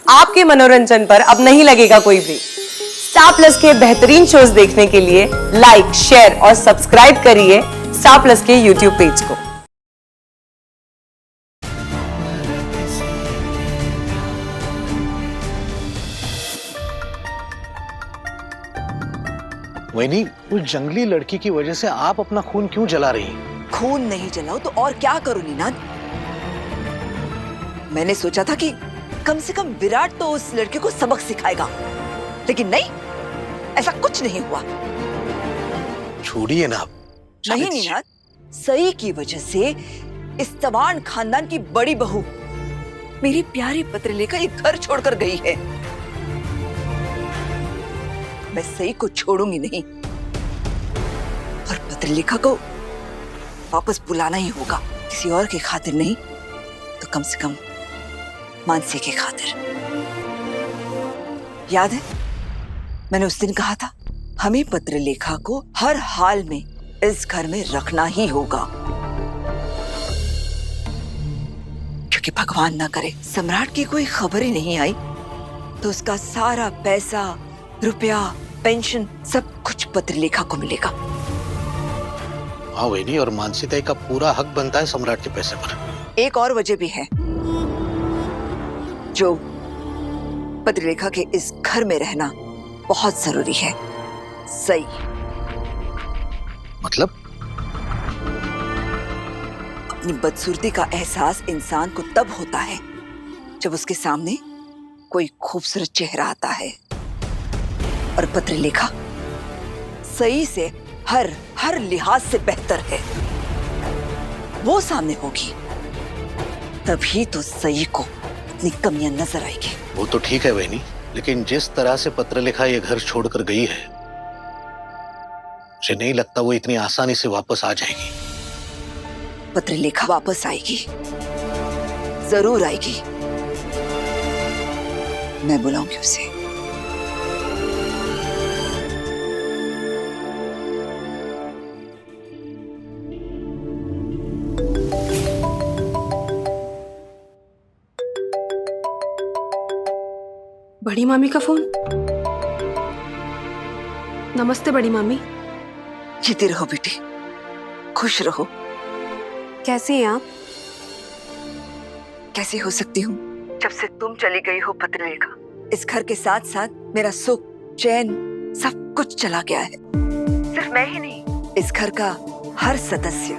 आपके मनोरंजन पर अब नहीं लगेगा कोई ब्रेक। स्टार प्लस के बेहतरीन शोज देखने के लिए लाइक, शेयर और सब्सक्राइब करिए स्टार प्लस के यूट्यूब पेज को। वैनी, उस जंगली लड़की की वजह से आप अपना खून क्यों जला रही हैं? खून नहीं जलाओ तो और क्या करूं निनाद। मैंने सोचा था कि कम से कम विराट तो उस लड़के को सबक सिखाएगा, लेकिन नहीं, ऐसा कुछ नहीं हुआ। छोड़िए ना आप। नहीं निनाद, सई की वजह से इस तवान खानदान की बड़ी बहू मेरी प्यारी पत्र लेकर एक घर छोड़कर गई है। मैं सई को छोड़ूंगी नहीं और पत्रलेखा को वापस बुलाना ही होगा, किसी और की खातिर नहीं तो कम से कम मानसी की खातिर। याद है मैंने उस दिन कहा था हमें पत्रलेखा को हर हाल में इस घर में रखना ही होगा, क्योंकि भगवान ना करे सम्राट की कोई खबर ही नहीं आई तो उसका सारा पैसा, रुपया, पेंशन सब कुछ पत्रलेखा को मिलेगा। हाँ वैनी, और मानसी ताई का पूरा हक बनता है सम्राट के पैसे पर। एक और वजह भी है जो पत्रलेखा के इस घर में रहना बहुत जरूरी है। सही मतलब? अपनी बदसूरती का एहसास इंसान को तब होता है जब उसके सामने कोई खूबसूरत चेहरा आता है, और पत्रलेखा सही से हर लिहाज से बेहतर है। वो सामने होगी तभी तो सही को अपनी कमियां नजर आएगी। वो तो ठीक है वैनी, लेकिन जिस तरह से पत्रलेखा ये घर छोड़कर गई है, मुझे नहीं लगता वो इतनी आसानी से वापस आ जाएगी। पत्रलेखा वापस आएगी, जरूर आएगी। मैं बुलाऊंगी उसे। बड़ी मामी का फोन। नमस्ते बड़ी मामी। जीती रहो बेटी, खुश रहो। कैसी हैं आप? कैसी हो सकती हूँ जब से तुम चली गई हो पत्रलेखा। इस घर के साथ साथ मेरा सुख, चैन सब कुछ चला गया है। सिर्फ मैं ही नहीं, इस घर का हर सदस्य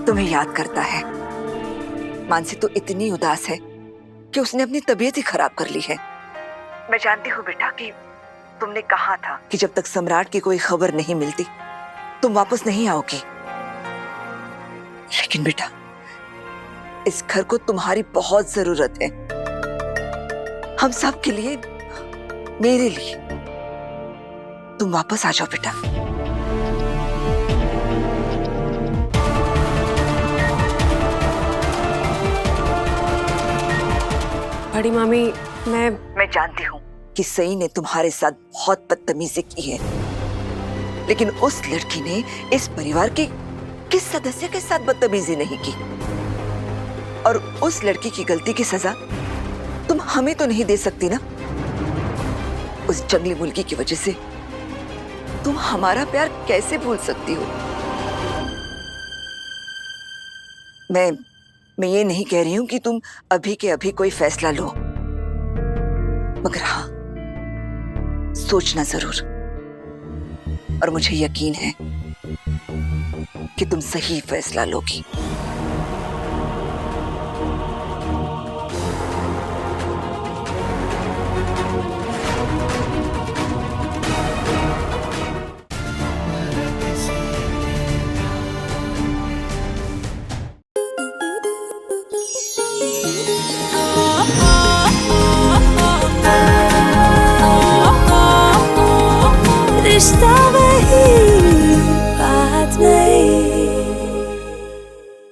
तुम्हें याद करता है। मानसी तो इतनी उदास है कि उसने अपनी तबीयत ही खराब कर ली है। मैं जानती हूँ बेटा कि तुमने कहा था कि जब तक सम्राट की कोई खबर नहीं मिलती तुम वापस नहीं आओगी, लेकिन बेटा इस घर को तुम्हारी बहुत जरूरत है। हम सब के लिए, मेरे लिए। तुम वापस आ जाओ बेटा। बड़ी मामी, मैं जानती हूँ कि सई ने तुम्हारे साथ बहुत बदतमीजी की है, लेकिन उस लड़की ने इस परिवार के किस सदस्य के साथ बदतमीजी नहीं की, और उस लड़की की गलती की सजा तुम हमें तो नहीं दे सकती ना। उस जंगली मुर्गी की वजह से तुम हमारा प्यार कैसे भूल सकती हो? मैं ये नहीं कह रही हूं कि तुम अभी के अभी कोई फैसला लो, मगर हाँ, सोचना जरूर। और मुझे यकीन है कि तुम सही फैसला लोगी।